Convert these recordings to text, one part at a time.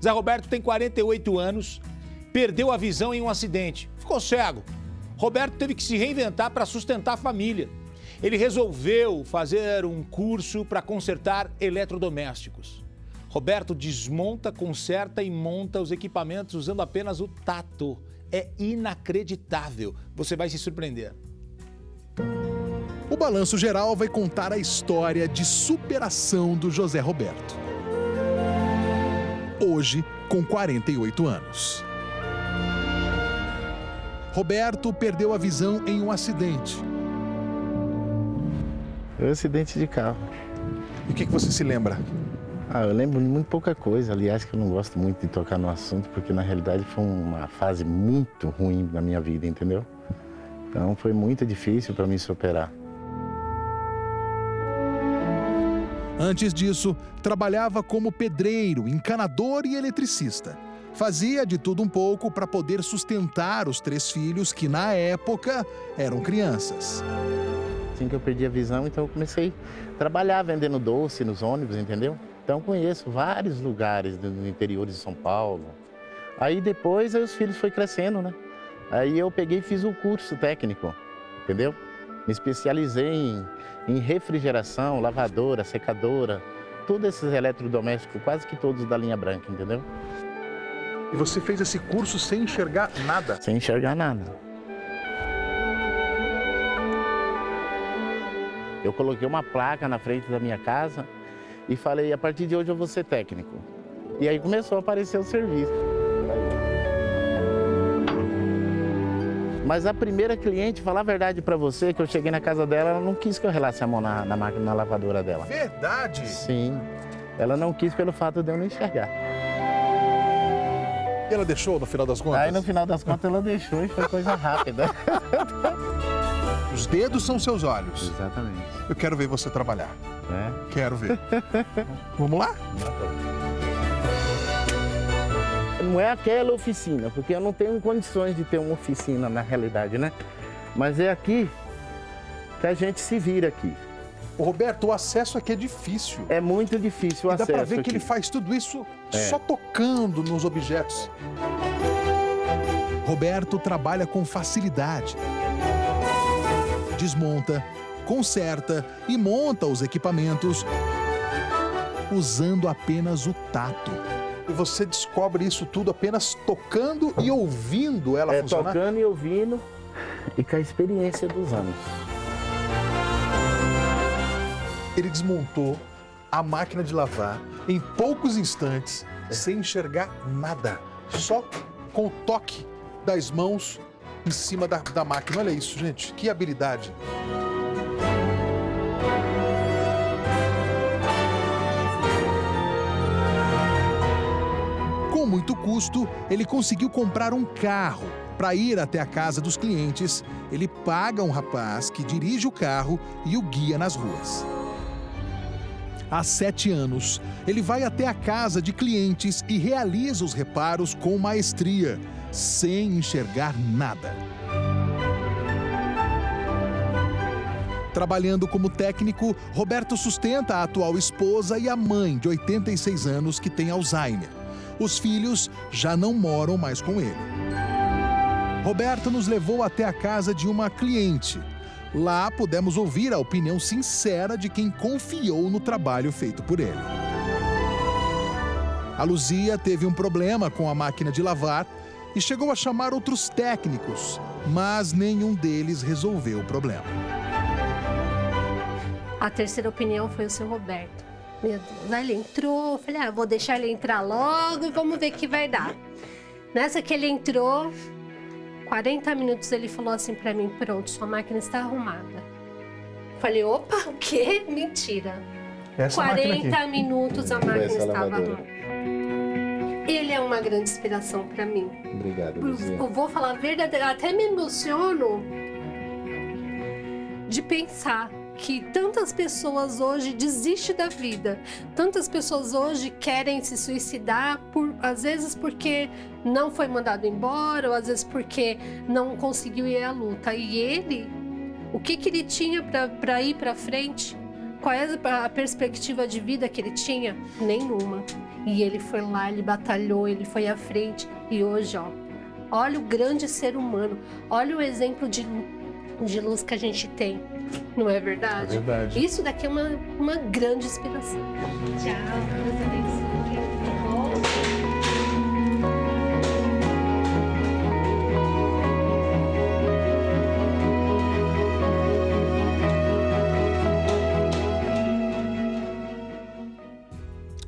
Zé Roberto tem 48 anos, perdeu a visão em um acidente, ficou cego. Roberto teve que se reinventar para sustentar a família. Ele resolveu fazer um curso para consertar eletrodomésticos. Roberto desmonta, conserta e monta os equipamentos usando apenas o tato. É inacreditável. Você vai se surpreender. O Balanço Geral vai contar a história de superação do José Roberto. Hoje, com 48 anos. Roberto perdeu a visão em um acidente. Foi um acidente de carro. E o que você se lembra? Eu lembro de muito pouca coisa. Aliás, que eu não gosto muito de tocar no assunto, porque na realidade foi uma fase muito ruim da minha vida, entendeu? Então foi muito difícil para mim superar. Antes disso, trabalhava como pedreiro, encanador e eletricista. Fazia de tudo um pouco para poder sustentar os 3 filhos que, na época, eram crianças. Assim que eu perdi a visão, então eu comecei a trabalhar vendendo doce nos ônibus, entendeu? Então conheço vários lugares do interior de São Paulo. Aí depois os filhos foram crescendo, né? Aí eu peguei e fiz o curso técnico, entendeu? Me especializei em refrigeração, lavadora, secadora, todos esses eletrodomésticos, quase que todos da linha branca, entendeu? E você fez esse curso sem enxergar nada? Sem enxergar nada. Eu coloquei uma placa na frente da minha casa e falei, a partir de hoje eu vou ser técnico. E aí começou a aparecer o serviço. Mas a primeira cliente, falar a verdade para você, que eu cheguei na casa dela, ela não quis que eu relasse a mão na máquina, na lavadora dela. Verdade? Sim. Ela não quis pelo fato de eu não enxergar. E ela deixou no final das contas? Aí no final das contas ela deixou e foi coisa rápida. Os dedos são seus olhos. Exatamente. Eu quero ver você trabalhar. É? Quero ver. Vamos lá? Não é aquela oficina, porque eu não tenho condições de ter uma oficina na realidade, né? Mas é aqui que a gente se vira aqui. Ô, Roberto, o acesso aqui é difícil. É muito difícil o acesso. Dá pra ver que aqui. ele faz tudo isso só tocando nos objetos. Roberto trabalha com facilidade. Desmonta, conserta e monta os equipamentos usando apenas o tato. E você descobre isso tudo apenas tocando e ouvindo ela funcionar? Tocando e ouvindo e com a experiência dos anos. Ele desmontou a máquina de lavar em poucos instantes, sem enxergar nada. Só com o toque das mãos em cima da máquina. Olha isso, gente, que habilidade. Com muito custo, ele conseguiu comprar um carro. Para ir até a casa dos clientes, ele paga um rapaz que dirige o carro e o guia nas ruas. Há 7 anos, ele vai até a casa de clientes e realiza os reparos com maestria, sem enxergar nada. Trabalhando como técnico, Roberto sustenta a atual esposa e a mãe de 86 anos que tem Alzheimer. Os filhos já não moram mais com ele. Roberto nos levou até a casa de uma cliente. Lá pudemos ouvir a opinião sincera de quem confiou no trabalho feito por ele. A Luzia teve um problema com a máquina de lavar e chegou a chamar outros técnicos, mas nenhum deles resolveu o problema. A terceira opinião foi o seu Roberto. Meu Deus, aí ele entrou, eu falei, vou deixar ele entrar logo e vamos ver o que vai dar. Nessa que ele entrou, 40 minutos ele falou assim pra mim, pronto, sua máquina está arrumada. Falei, opa, o quê? Mentira. Essa 40 minutos a máquina estava lavadora. arrumada. Ele é uma grande inspiração pra mim. Obrigado, Luzia. Eu vou falar a verdade, até me emociono de pensar que tantas pessoas hoje desistem da vida. Tantas pessoas hoje querem se suicidar, às vezes porque não foi mandado embora, ou às vezes porque não conseguiu ir à luta. E ele, o que ele tinha para ir para frente, Qual é a perspectiva de vida que ele tinha? Nenhuma. E ele foi lá, ele batalhou, ele foi à frente. E hoje, ó, olha o grande ser humano, olha o exemplo de luz que a gente tem. Não é verdade? É verdade. Isso daqui é uma grande inspiração. Tchau, Deus abençoe.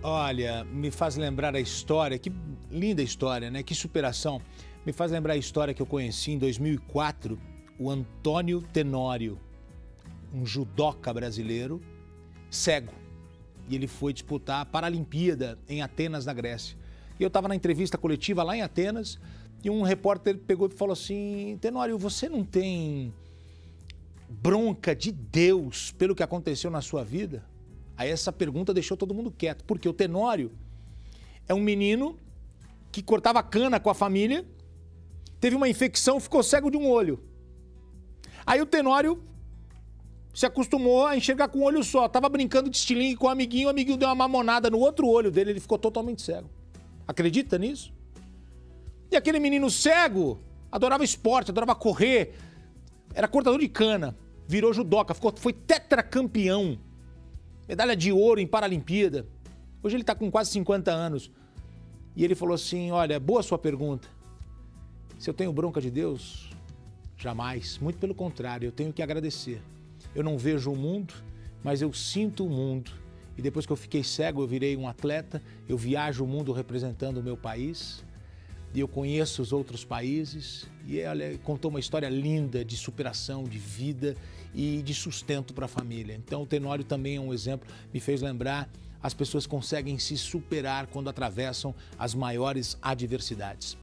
Olha, me faz lembrar a história, que linda história, né? Que superação. Me faz lembrar a história que eu conheci em 2004, o Antônio Tenório, um judoca brasileiro, cego. E ele foi disputar a Paralimpíada em Atenas, na Grécia. E eu estava na entrevista coletiva lá em Atenas e um repórter pegou e falou assim: Tenório, você não tem bronca de Deus pelo que aconteceu na sua vida? Aí essa pergunta deixou todo mundo quieto, porque o Tenório é um menino que cortava cana com a família, teve uma infecção, ficou cego de um olho. Aí o Tenório se acostumou a enxergar com um olho só, tava brincando de estilingue com o amiguinho deu uma mamonada no outro olho dele, ele ficou totalmente cego. Acredita nisso? E aquele menino cego adorava esporte, adorava correr, era cortador de cana, virou judoca, foi tetracampeão. Medalha de ouro em Paralimpíada. Hoje ele está com quase 50 anos. E ele falou assim, olha, boa sua pergunta. Se eu tenho bronca de Deus? Jamais. Muito pelo contrário, eu tenho que agradecer. Eu não vejo o mundo, mas eu sinto o mundo. E depois que eu fiquei cego, eu virei um atleta. Eu viajo o mundo representando o meu país. E eu conheço os outros países. E ela contou uma história linda de superação, de vida e de sustento para a família. Então o Tenório também é um exemplo, me fez lembrar, as pessoas conseguem se superar quando atravessam as maiores adversidades.